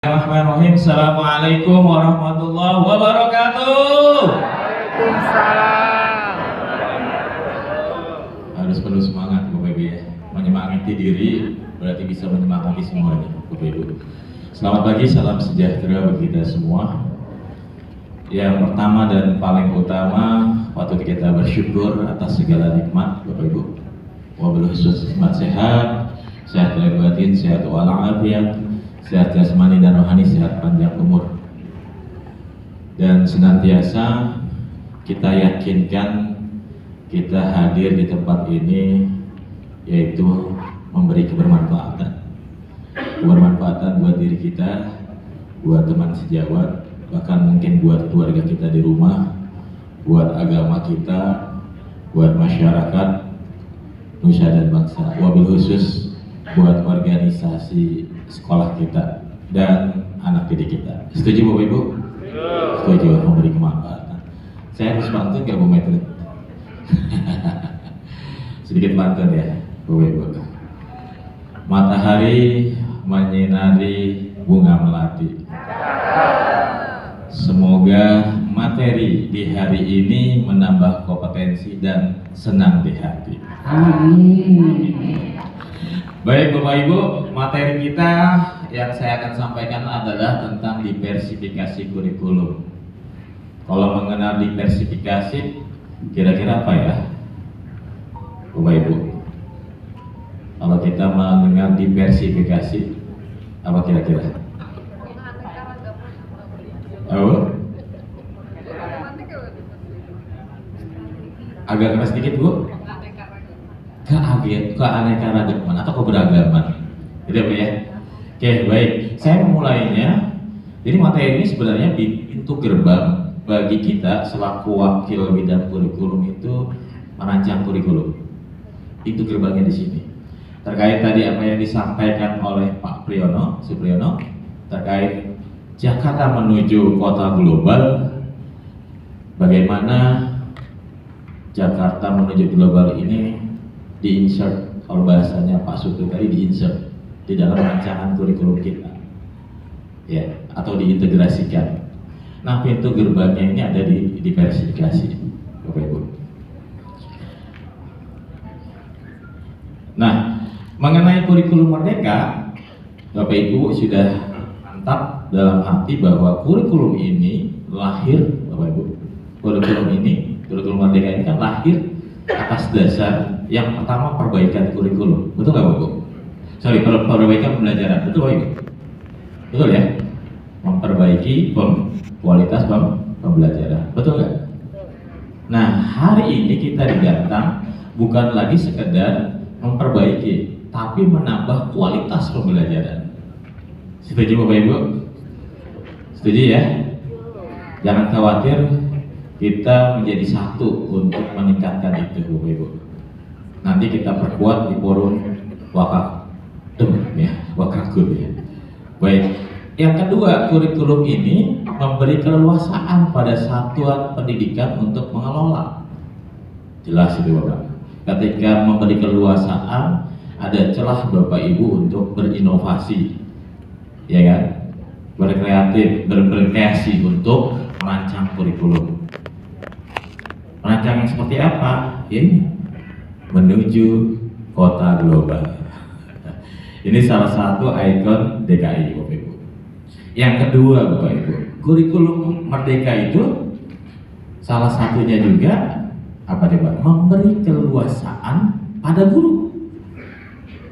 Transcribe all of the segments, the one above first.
Bismillahirrahmanirrahim. Assalamualaikum warahmatullahi wabarakatuh. Waalaikumsalam. Harus penuh semangat Bapak Ibu ya. Menyemangati diri berarti bisa menyemangati semuanya Bapak Ibu. Selamat pagi, salam sejahtera bagi kita semua. Yang pertama dan paling utama patut kita bersyukur atas segala nikmat Bapak Ibu. Wabil khusus nikmat sehat lahir batin, sehat walafiat, sehat jasmani dan rohani, sehat panjang umur. Dan senantiasa kita yakinkan kita hadir di tempat ini yaitu memberi kebermanfaatan buat diri kita, buat teman sejawat, bahkan mungkin buat keluarga kita di rumah, buat agama kita, buat masyarakat nusa dan bangsa, wabil khusus buat organisasi sekolah kita dan anak didik kita. Setuju Bapak Ibu? Setuju memberi kemanfaatan. Saya harus pantun nggak Bu Metri? Sedikit pantun ya Bapak Ibu. Matahari menyinari bunga melati. Semoga materi di hari ini menambah kompetensi dan senang di hati. Amin. Baik Bapak Ibu, materi kita yang saya akan sampaikan adalah tentang diversifikasi kurikulum. Kalau mengenal diversifikasi, kira-kira apa ya Bapak Ibu? Kalau kita mengenal diversifikasi, apa kira-kira? Oh? Agak keras sedikit Bu? Keanekaragaman atau keberagaman, gitu ya. Oke, baik. Saya memulainya. Jadi materi ini sebenarnya di pintu gerbang bagi kita selaku wakil bidang kurikulum itu merancang kurikulum. Itu gerbangnya di sini. Terkait tadi apa yang disampaikan oleh Pak Supriyono terkait Jakarta menuju kota global, bagaimana Jakarta menuju global ini di-insert, kalau bahasanya Pak Supri tadi, di-insert di dalam rancangan kurikulum kita ya, atau diintegrasikan. Nah, pintu gerbangnya ini ada di diversifikasi Bapak Ibu. Nah, mengenai kurikulum merdeka, Bapak Ibu sudah mantap dalam hati bahwa kurikulum ini lahir, Bapak Ibu, kurikulum merdeka ini kan lahir atas dasar yang pertama perbaikan kurikulum, betul nggak Bapak? Perbaikan pembelajaran, betul Bapak Ibu? Betul ya? Memperbaiki kualitas pembelajaran, betul nggak? Nah, hari ini kita didatang bukan lagi sekedar memperbaiki, tapi menambah kualitas pembelajaran. Setuju Bapak Ibu? Setuju ya? Jangan khawatir, kita menjadi satu untuk meningkatkan itu Bapak Ibu. Nanti kita perkuat di forum Wakakul ya. Baik. Yang kedua, kurikulum ini memberi keleluasaan pada satuan pendidikan untuk mengelola. Jelas itu Bapak. Ketika memberi keleluasaan, ada celah Bapak Ibu untuk berinovasi, ya kan? Berkreasi untuk merancang kurikulum. Rancangan seperti apa? Ya ini, menuju kota global. Ini salah satu ikon DKI Bapak Ibu. Yang kedua Bapak Ibu, kurikulum merdeka itu salah satunya juga apa Pak? Memberi keleluasaan pada guru.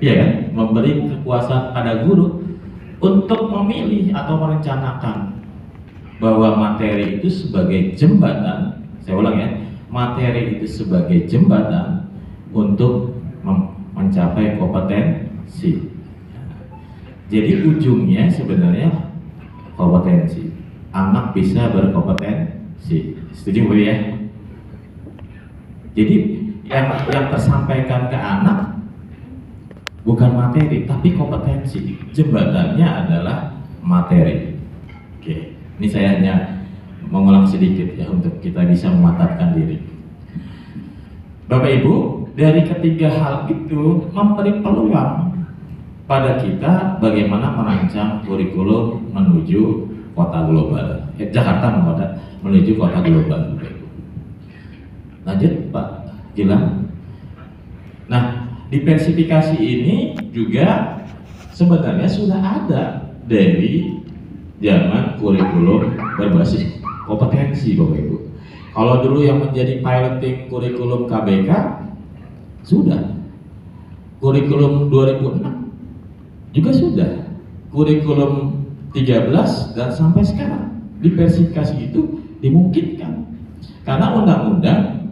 Iya kan? Memberi kekuasaan pada guru untuk memilih atau merencanakan bahwa materi itu sebagai jembatan. Saya ulang ya, materi itu sebagai jembatan untuk mencapai kompetensi. Jadi ujungnya sebenarnya kompetensi. Anak bisa berkompetensi. Setuju Bu ya? Jadi yang tersampaikan ke anak bukan materi, tapi kompetensi. Jembatannya adalah materi. Oke, ini saya hanya mengulang sedikit ya untuk kita bisa memantapkan diri. Bapak Ibu, dari ketiga hal itu memberi peluang pada kita bagaimana merancang kurikulum menuju kota global. Jakarta menuju kota global. Lanjut Pak Gilang. Nah, diversifikasi ini juga sebenarnya sudah ada dari zaman kurikulum berbasis kompetensi Bapak Ibu. Kalau dulu yang menjadi piloting kurikulum KBK sudah, kurikulum 2006 juga sudah, kurikulum 13 dan sampai sekarang diversifikasi itu dimungkinkan karena undang-undang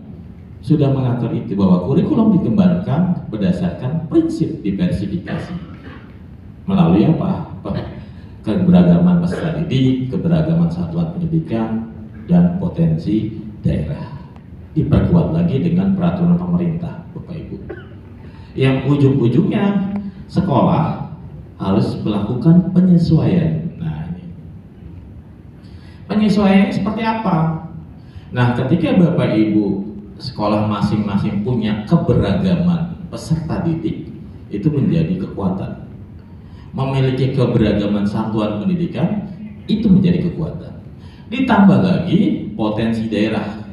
sudah mengatur itu bahwa kurikulum dikembangkan berdasarkan prinsip diversifikasi melalui apa? Keberagaman peserta didik, keberagaman satuan pendidikan, dan potensi daerah. Diperkuat lagi dengan peraturan pemerintah, Bapak Ibu. Yang ujung-ujungnya sekolah harus melakukan penyesuaian. Nah, ini penyesuaian seperti apa? Nah, ketika Bapak Ibu sekolah masing-masing punya keberagaman peserta didik, itu menjadi kekuatan. Memiliki keberagaman satuan pendidikan itu menjadi kekuatan. Ditambah lagi potensi daerah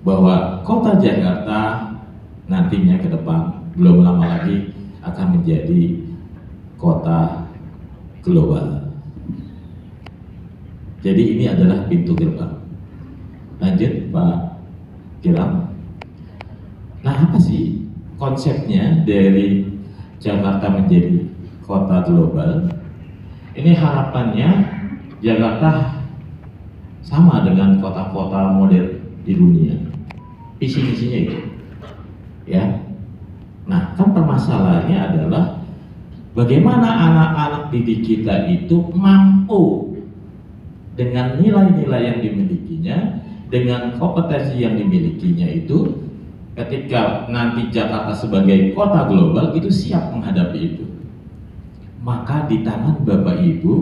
bahwa kota Jakarta nantinya ke depan belum lama lagi akan menjadi kota global. Jadi ini adalah pintu gerbang. Lanjut Pak Gilang. Nah, apa sih konsepnya dari Jakarta menjadi kota global? Ini harapannya Jakarta sama dengan kota-kota modern di dunia. Visi misinya itu, ya. Nah, kan permasalahannya adalah bagaimana anak-anak didik kita itu mampu dengan nilai-nilai yang dimilikinya, dengan kompetensi yang dimilikinya itu, ketika nanti Jakarta sebagai kota global itu siap menghadapi itu. Maka di tangan Bapak Ibu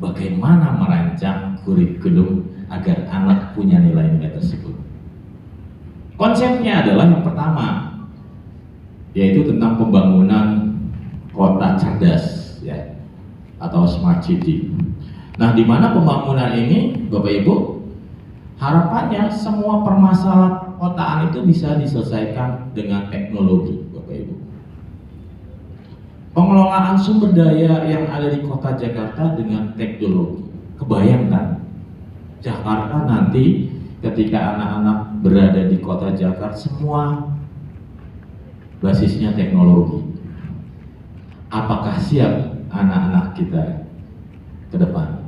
bagaimana merancang kurikulum agar anak punya nilai-nilai tersebut. Konsepnya adalah yang pertama, yaitu tentang pembangunan kota cerdas, ya, atau smart city. Nah, di mana pembangunan ini, Bapak Ibu, harapannya semua permasalahan kotaan itu bisa diselesaikan dengan teknologi, Bapak Ibu. Pengelolaan sumber daya yang ada di kota Jakarta dengan teknologi. Kebayangkan, Jakarta nanti ketika anak-anak berada di kota Jakarta semua basisnya teknologi. Apakah siap anak-anak kita ke depan?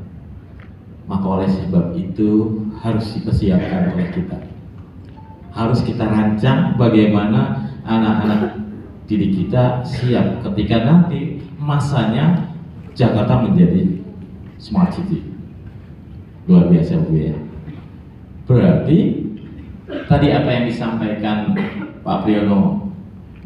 Maka oleh sebab itu harus dipersiapkan oleh kita. Harus kita rancang bagaimana anak-anak didik kita siap ketika nanti masanya Jakarta menjadi smart city. Luar biasa Bu ya. Berarti tadi apa yang disampaikan Pak Priyono,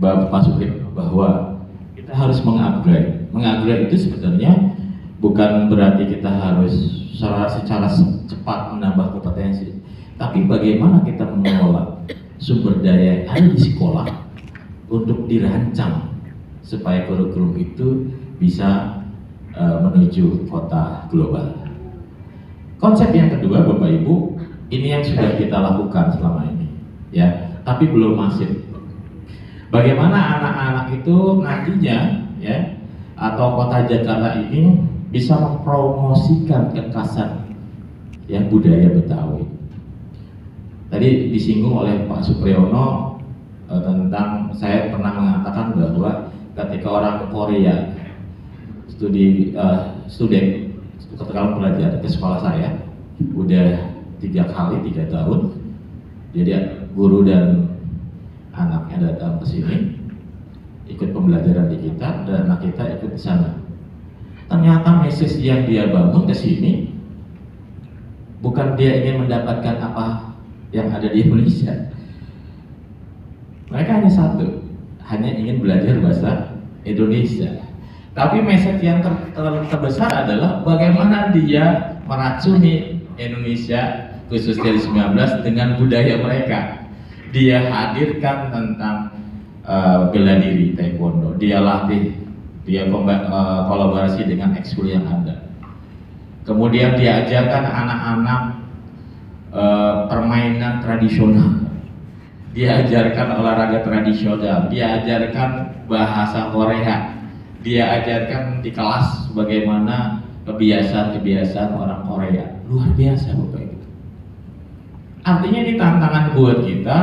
Pak Supri, bahwa kita harus mengupgrade. Mengupgrade itu sebenarnya bukan berarti kita harus secara cepat menambah kompetensi, tapi bagaimana kita mengelola sumber daya yang ada di sekolah untuk dirancang supaya kurikulum itu bisa menuju kota global. Konsep yang kedua, Bapak Ibu, ini yang sudah kita lakukan selama ini, ya, tapi belum masif. Bagaimana anak-anak itu nantinya, ya, atau kota Jakarta ini bisa mempromosikan kekasan, ya, budaya Betawi. Tadi disinggung oleh Pak Supriyono tentang, saya pernah mengatakan bahwa ketika orang Korea student ketika belajar ke sekolah saya udah 3 tahun, jadi guru dan anaknya datang ke sini ikut pembelajaran di kita dan anak kita ikut di sana. Ternyata message yang dia bangun ke sini bukan dia ingin mendapatkan apa yang ada di Indonesia. Mereka hanya satu, hanya ingin belajar bahasa Indonesia. Tapi message yang terbesar adalah bagaimana dia meracuni Indonesia, khususnya di 19, dengan budaya mereka. Dia hadirkan tentang bela diri taekwondo, dia latih dia kolaborasi dengan ekskul yang ada. Kemudian diajarkan anak-anak permainan tradisional, diajarkan olahraga tradisional, diajarkan bahasa Korea, diajarkan di kelas bagaimana kebiasaan-kebiasaan orang Korea. Luar biasa Bapak Ibu. Artinya ini tantangan buat kita,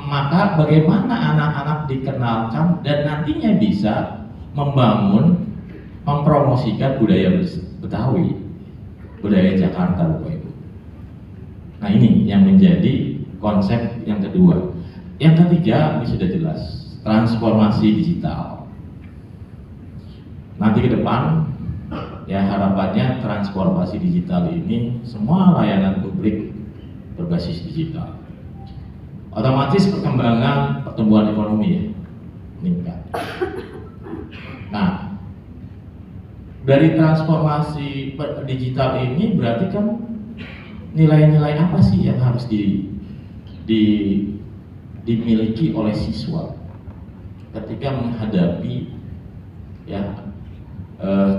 maka bagaimana anak-anak dikenalkan dan nantinya bisa membangun, mempromosikan budaya Betawi, budaya Jakarta Bapak Ibu. Nah ini yang menjadi konsep yang kedua. Yang ketiga ini sudah jelas, transformasi digital. Nanti ke depan ya harapannya transformasi digital ini semua layanan publik berbasis digital. Otomatis pertumbuhan ekonomi ya meningkat. Nah, dari transformasi digital ini berarti kan nilai-nilai apa sih yang harus dimiliki oleh siswa ketika menghadapi ya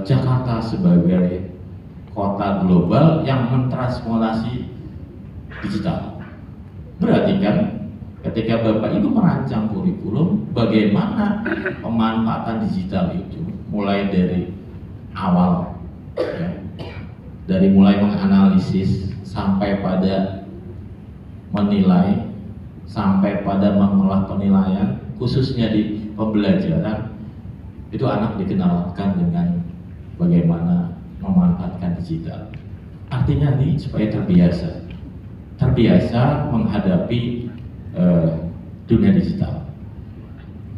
Jakarta sebagai kota global yang mentransformasi digital. Berarti kan ketika Bapak Ibu merancang kurikulum, bagaimana pemanfaatan digital itu mulai dari awal ya, dari mulai menganalisis sampai pada menilai, sampai pada mengolah penilaian, khususnya di pembelajaran, itu anak dikenalkan dengan bagaimana memanfaatkan digital. Artinya nih supaya terbiasa menghadapi dunia digital.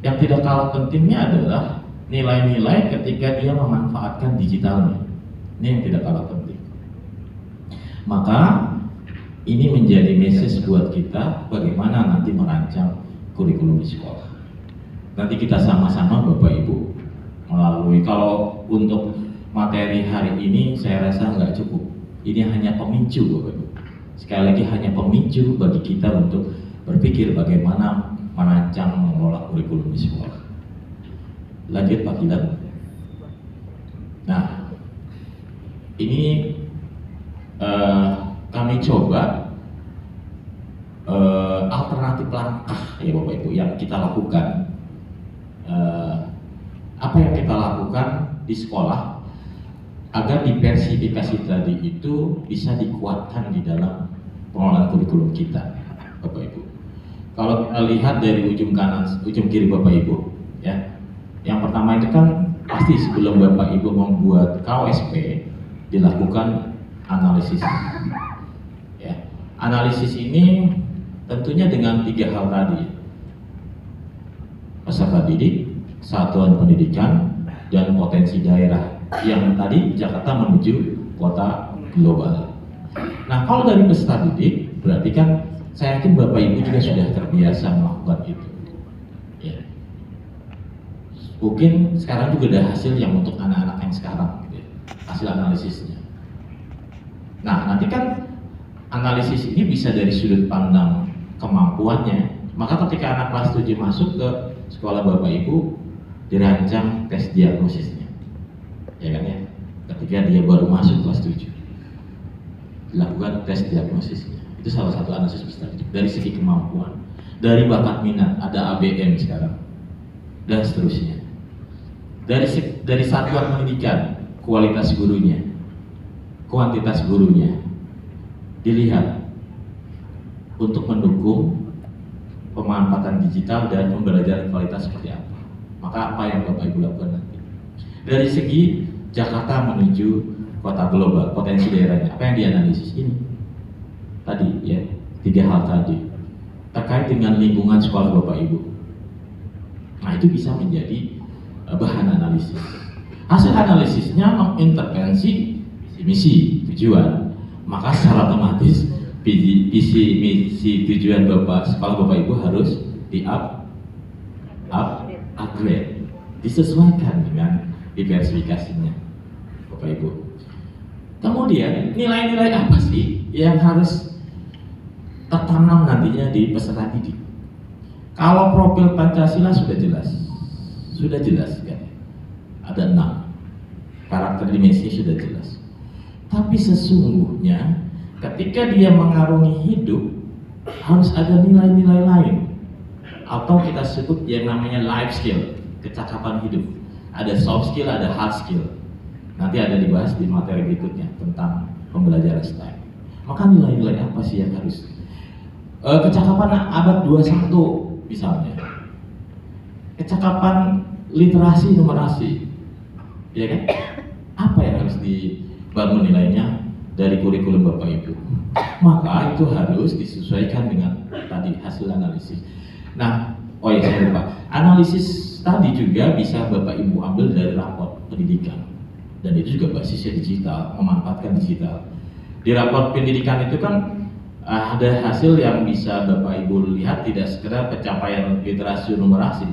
Yang tidak kalah pentingnya adalah nilai-nilai ketika dia memanfaatkan digitalnya. Ini yang tidak kalah penting. Maka ini menjadi message buat kita bagaimana nanti merancang kurikulum di sekolah. Nanti kita sama-sama Bapak Ibu melalui, kalau untuk materi hari ini saya rasa nggak cukup. Ini hanya pemicu Bapak Ibu. Sekali lagi hanya pemicu bagi kita untuk berpikir bagaimana merancang mengelola kurikulum di sekolah. Lanjut Pak Gilang. Nah, ini kami coba alternatif langkah ya Bapak Ibu yang kita lakukan. Apa yang kita lakukan di sekolah agar diversifikasi tadi itu bisa dikuatkan di dalam pengelolaan kurikulum kita, Bapak Ibu. Kalau kita lihat dari ujung kanan, ujung kiri Bapak Ibu, ya, yang pertama itu kan pasti sebelum Bapak Ibu membuat KOSP dilakukan analisis. Ya, analisis ini tentunya dengan 3 hal tadi: peserta didik, satuan pendidikan, dan potensi daerah yang tadi Jakarta menuju kota global. Nah, kalau dari peserta didik berarti kan saya yakin Bapak Ibu juga sudah terbiasa melakukan itu. Ya. Mungkin sekarang juga ada hasil yang untuk anak-anak yang sekarang, gitu ya, hasil analisisnya. Nah, nanti kan analisis ini bisa dari sudut pandang kemampuannya. Maka ketika anak kelas 7 masuk ke sekolah Bapak Ibu, dirancang tes diagnosisnya, ya kan ya. Ketika dia baru masuk kelas 7, dilakukan tes diagnosisnya. Itu salah satu analisis peserta didik dari segi kemampuan, dari bakat minat, ada ABM sekarang, dan seterusnya. Dari satuan pendidikan, kualitas gurunya, kuantitas gurunya dilihat untuk mendukung pemanfaatan digital dan pembelajaran kualitas seperti apa. Maka apa yang Bapak Ibu lakukan nanti? Dari segi Jakarta menuju kota global, potensi daerahnya, apa yang dianalisis ini? Tadi ya, 3 hal tadi terkait dengan lingkungan sekolah Bapak Ibu. Nah, itu bisa menjadi bahan analisis. Hasil analisisnya mengintervensi misi tujuan, maka secara otomatis visi misi tujuan sekolah Bapak Ibu harus upgrade, disesuaikan dengan diversifikasinya Bapak Ibu. Kemudian nilai-nilai apa sih yang harus tertanam nantinya di peserta didik? Kalau profil Pancasila sudah jelas kan? ada 6. Karakter dimensi sudah jelas. Tapi sesungguhnya ketika dia mengarungi hidup harus ada nilai-nilai lain, atau kita sebut yang namanya life skill, kecakapan hidup. Ada soft skill, ada hard skill. Nanti ada dibahas di materi berikutnya tentang pembelajaran STEM. Maka nilai-nilai apa sih yang harus kecakapan abad 21 misalnya, kecakapan literasi numerasi, ya kan? Apa yang harus dibangun nilainya dari kurikulum Bapak Ibu? Maka itu harus disesuaikan dengan tadi hasil analisis. Nah, saya lupa, analisis tadi juga bisa Bapak Ibu ambil dari raport pendidikan, dan itu juga basisnya digital, memanfaatkan digital. Di raport pendidikan itu kan ada hasil yang bisa Bapak Ibu lihat, tidak sekedar pencapaian literasi numerasi,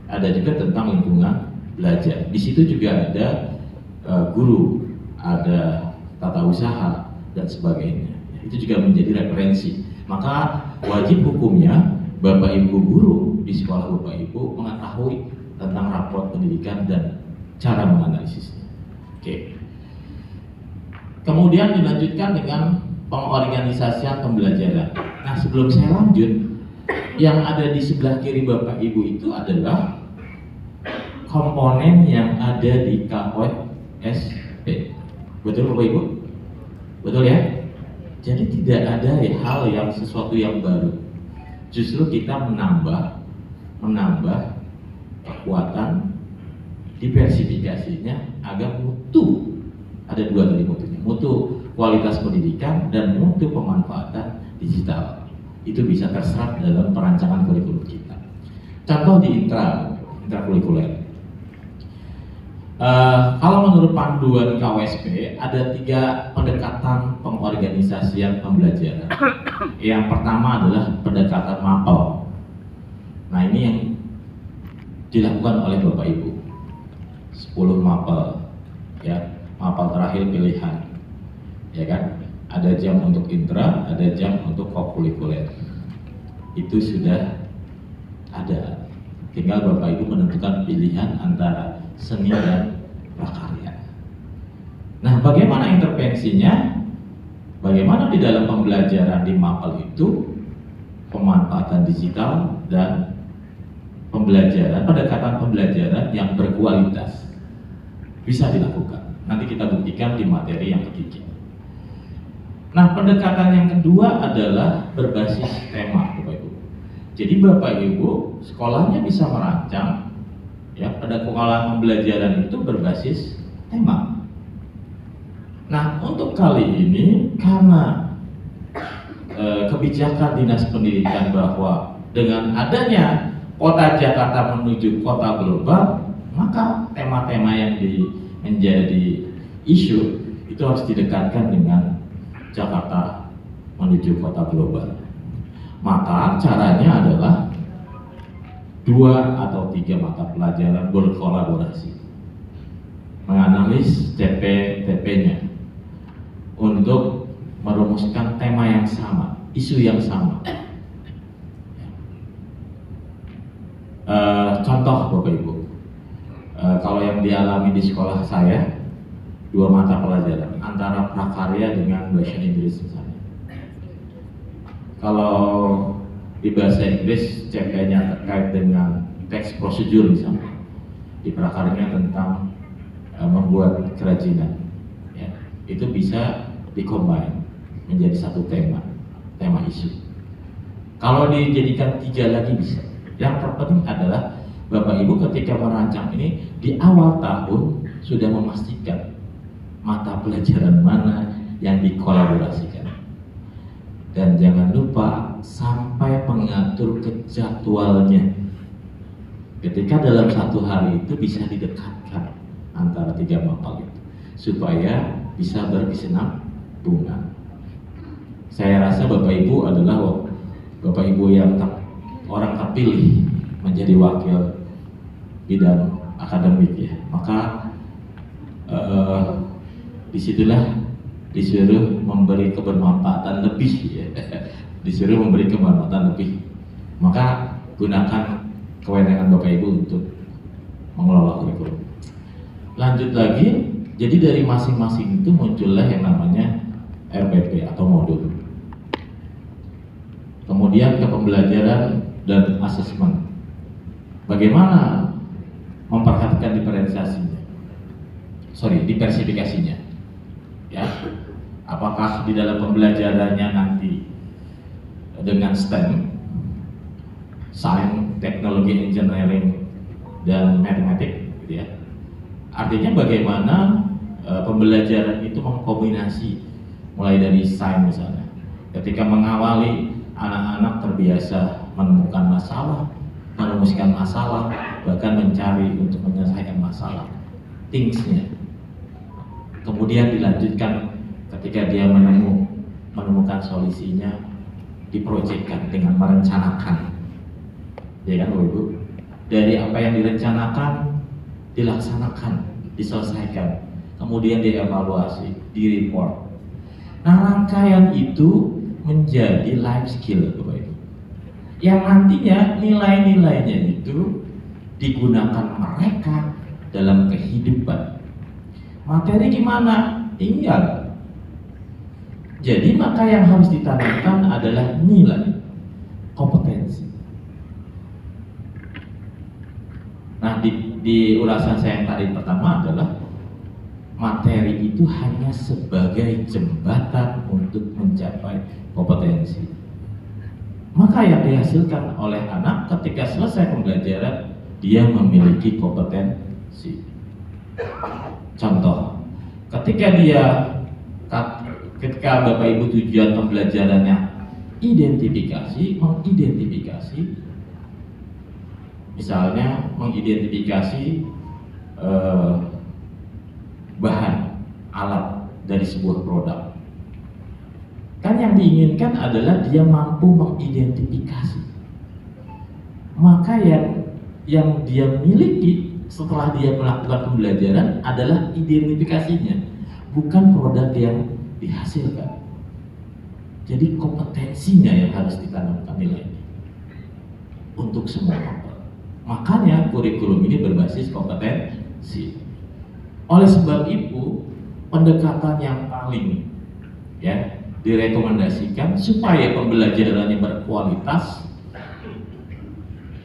ada juga tentang lingkungan belajar. Di situ juga ada guru, ada tata usaha dan sebagainya. Itu juga menjadi referensi. Maka wajib hukumnya Bapak Ibu guru di sekolah Bapak Ibu mengetahui tentang raport pendidikan dan cara menganalisisnya. Oke. Kemudian dilanjutkan dengan pengorganisasian pembelajaran. Nah, sebelum saya lanjut, yang ada di sebelah kiri Bapak Ibu itu adalah komponen yang ada di KOSP. Betul Bapak Ibu? Betul ya? Jadi tidak ada hal yang sesuatu yang baru. Justru kita menambah kekuatan, diversifikasinya agar mutu. Ada 2 tadi mutunya, mutu kualitas pendidikan dan mutu pemanfaatan digital. Itu bisa terserap dalam perancangan kurikulum kita. Contoh di intrakurikuler. Kalau menurut panduan KWSP ada 3 pendekatan pengorganisasian pembelajaran. Yang pertama adalah pendekatan mapel. Nah, ini yang dilakukan oleh Bapak Ibu. 10 mapel, ya, mapel terakhir pilihan, ya kan? Ada jam untuk intra, ada jam untuk kokurikuler. Itu sudah ada. Tinggal Bapak Ibu menentukan pilihan antara seni dan prakarya. Nah, bagaimana intervensinya? Bagaimana di dalam pembelajaran di mapel itu pemanfaatan digital dan pendekatan pembelajaran yang berkualitas bisa dilakukan. Nanti kita buktikan di materi yang ketiga. Nah, pendekatan yang kedua adalah berbasis tema, Bapak Ibu. Jadi Bapak Ibu sekolahnya bisa merancang, ya, pendekatan pembelajaran itu berbasis tema. Nah, untuk kali ini karena kebijakan Dinas Pendidikan bahwa dengan adanya Kota Jakarta menuju kota global, maka tema-tema yang menjadi isu itu harus didekatkan dengan Jakarta menuju kota global. Maka caranya adalah 2 atau 3 mata pelajaran berkolaborasi, menganalisis TP-TP-nya untuk merumuskan tema yang sama, isu yang sama. Contoh Bapak Ibu, kalau yang dialami di sekolah saya 2 mata pelajaran antara prakarya dengan bahasa Inggris misalnya. Kalau di bahasa Inggris CP-nya terkait dengan teks prosedur misalnya, di prakarya tentang membuat kerajinan, ya, itu bisa dikombin menjadi satu tema isu. Kalau dijadikan 3 lagi bisa. Yang terpenting adalah Bapak Ibu ketika merancang ini di awal tahun sudah memastikan mata pelajaran mana yang dikolaborasikan. Dan jangan lupa sampai mengatur ke jadwalnya. Ketika dalam 1 hari itu bisa didekatkan antara 3 mapel itu supaya bisa berkesinambungan. Saya rasa Bapak Ibu adalah Bapak Ibu yang orang terpilih menjadi wakil bidang akademik, ya. Maka disitulah disuruh memberi kebermanfaatan lebih, ya. Disuruh memberi kebermanfaatan lebih. Maka gunakan kewenangan Bapak Ibu untuk mengelola kurikulum. Lanjut lagi, jadi dari masing-masing itu muncullah yang namanya RPP atau modul. Kemudian ke pembelajaran dan asesmen. Bagaimana memperhatikan diversifikasinya? Ya, apakah di dalam pembelajarannya nanti dengan STEM, Science, Teknologi, Engineering, dan Matematik, gitu ya. Artinya bagaimana pembelajaran itu mengkombinasi mulai dari Science misalnya. Ketika mengawali anak-anak terbiasa menemukan masalah, merumuskan masalah, bahkan mencari untuk menyelesaikan masalah, thingsnya. Kemudian dilanjutkan ketika dia menemukan solusinya, diprojekkan dengan merencanakan, ya kan Bapak Ibu? Dari apa yang direncanakan, dilaksanakan, diselesaikan, kemudian dievaluasi, direport. Nah, rangkaian itu menjadi life skill Bapak Ibu, yang nantinya nilai-nilainya itu digunakan mereka dalam kehidupan. Materi gimana? Tinggal. Jadi maka yang harus ditanamkan adalah nilai, kompetensi. Nah, di ulasan saya yang tadi pertama adalah materi itu hanya sebagai jembatan untuk mencapai kompetensi. Maka yang dihasilkan oleh anak ketika selesai pembelajaran, dia memiliki kompetensi. Contoh, ketika Bapak Ibu tujuan pembelajarannya mengidentifikasi, misalnya mengidentifikasi bahan alat dari sebuah produk. Kan yang diinginkan adalah dia mampu mengidentifikasi. Maka yang dia miliki setelah dia melakukan pembelajaran adalah identifikasinya, bukan produk yang dihasilkan. Jadi kompetensinya yang harus ditanamkan nilainya untuk semua orang. Makanya kurikulum ini berbasis kompetensi. Oleh sebab itu, pendekatan yang paling direkomendasikan supaya pembelajarannya berkualitas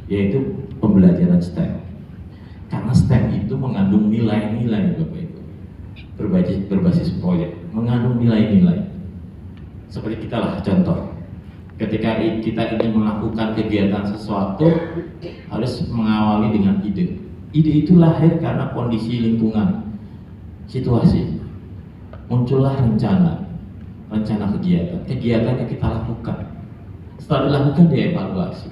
yaitu pembelajaran STEM. Karena STEM itu mengandung nilai-nilai Bapak Ibu, berbasis proyek, mengandung nilai-nilai. Seperti kita lah contoh, ketika kita ingin melakukan kegiatan sesuatu harus mengawali dengan ide. Ide itu lahir karena kondisi lingkungan, situasi. Muncullah rencana kegiatan yang kita lakukan. Setelah dilakukan, dievaluasi.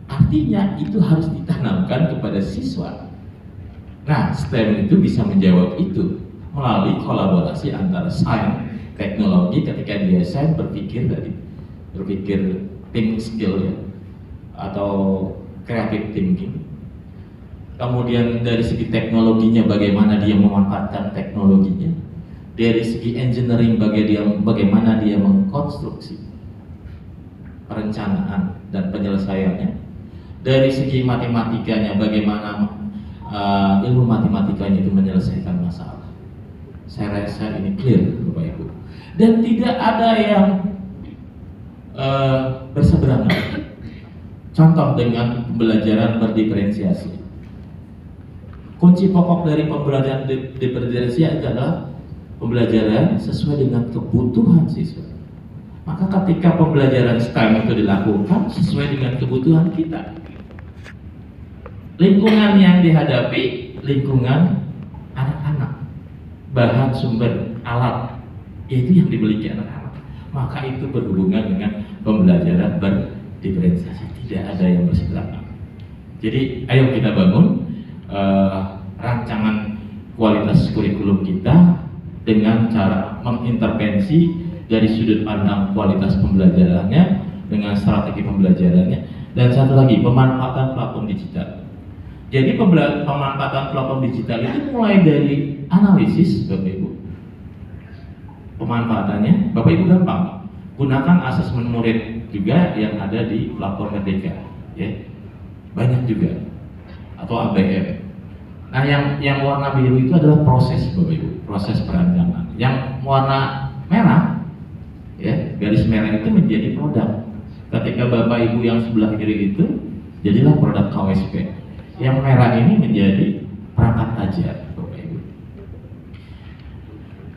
Artinya itu harus ditanamkan kepada siswa. Nah, STEM itu bisa menjawab itu melalui kolaborasi antara sains, teknologi. Ketika dia sains berpikir think skill ya, atau creative thinking. Kemudian dari segi teknologinya, bagaimana dia memanfaatkan teknologinya. Dari segi engineering, bagaimana dia mengkonstruksi perencanaan dan penyelesaiannya. Dari segi matematikanya, bagaimana ilmu matematikanya itu menyelesaikan masalah. Saya rasa ini clear Bapak Ibu. Dan tidak ada yang berseberangan. Contoh dengan pembelajaran berdiferensiasi. Kunci pokok dari pembelajaran diferensiasi adalah pembelajaran sesuai dengan kebutuhan siswa. Maka ketika pembelajaran STEM itu dilakukan sesuai dengan kebutuhan kita. Lingkungan yang dihadapi, lingkungan anak-anak, bahan sumber alat, itu yang dimiliki anak-anak. Maka itu berhubungan dengan pembelajaran berdiferensiasi, tidak ada yang berseberangan. Jadi ayo kita bangun rancangan kualitas kurikulum kita dengan cara mengintervensi dari sudut pandang kualitas pembelajarannya dengan strategi pembelajarannya. Dan satu lagi, pemanfaatan platform digital. Jadi pemanfaatan platform digital itu mulai dari analisis Bapak Ibu. Pemanfaatannya Bapak Ibu gampang. Gunakan asesmen murid juga yang ada di platform Merdeka, ya. Banyak juga. Atau ABM. Nah, yang warna biru itu adalah proses, Bapak Ibu, proses perancangan. Yang warna merah, ya, garis merah itu menjadi produk. Ketika Bapak Ibu yang sebelah kiri itu jadilah produk KWSP. Yang merah ini menjadi perangkat ajar, Bapak Ibu.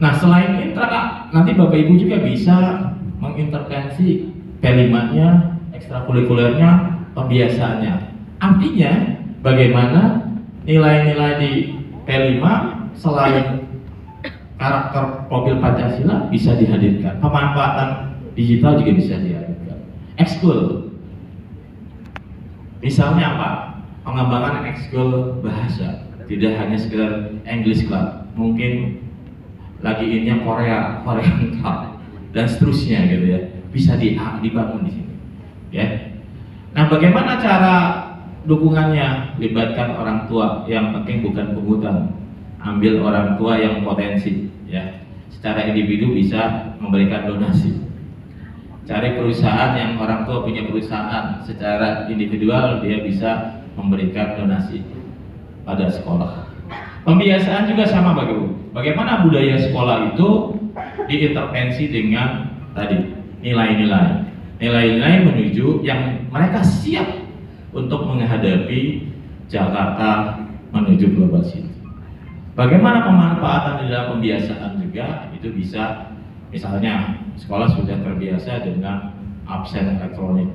Nah, selain intra, nanti Bapak Ibu juga bisa mengintervensi P5-nya, ekstrakurikulernya, pembiasaannya. Artinya, bagaimana nilai-nilai di P5 selain karakter profil Pancasila bisa dihadirkan, pemanfaatan digital juga bisa dihadirkan. Ekskul, misalnya apa? Pengembangan ekskul bahasa, tidak hanya sekedar English Club, mungkin lagi ininya Korean Club dan seterusnya gitu ya, bisa dibangun di sini. Ya. Nah, bagaimana cara dukungannya? Libatkan orang tua, yang penting bukan pungutan. Ambil orang tua yang potensi, ya. Secara individu bisa memberikan donasi. Cari perusahaan yang orang tua punya perusahaan, secara individual dia bisa memberikan donasi pada sekolah. Pembiasaan juga sama, Bapak Ibu. Bagaimana budaya sekolah itu diintervensi dengan tadi nilai-nilai menuju yang mereka siap untuk menghadapi Jakarta menuju global city. Bagaimana pemanfaatan di dalam pembiasaan juga itu bisa, misalnya sekolah sudah terbiasa dengan absen elektronik.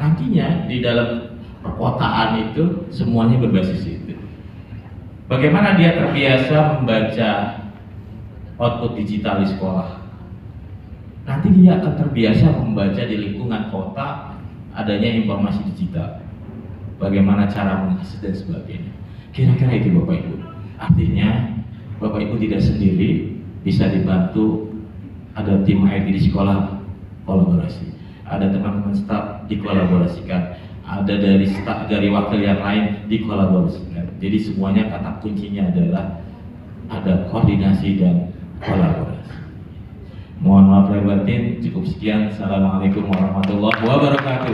Nantinya di dalam perkotaan itu semuanya berbasis itu. Bagaimana dia terbiasa membaca output digital di sekolah. Nanti dia akan terbiasa membaca di lingkungan kota adanya informasi digital. Bagaimana cara mengakses dan sebagainya. Kira-kira itu Bapak Ibu. Artinya Bapak Ibu tidak sendiri, bisa dibantu, ada tim IT di sekolah kolaborasi, ada teman-teman staf dikolaborasikan, ada dari staf dari wakil yang lain dikolaborasikan. Jadi semuanya kata kuncinya adalah ada koordinasi dan kolaborasi. Mohon maaf lahir batin, cukup sekian. Assalamualaikum warahmatullahi wabarakatuh.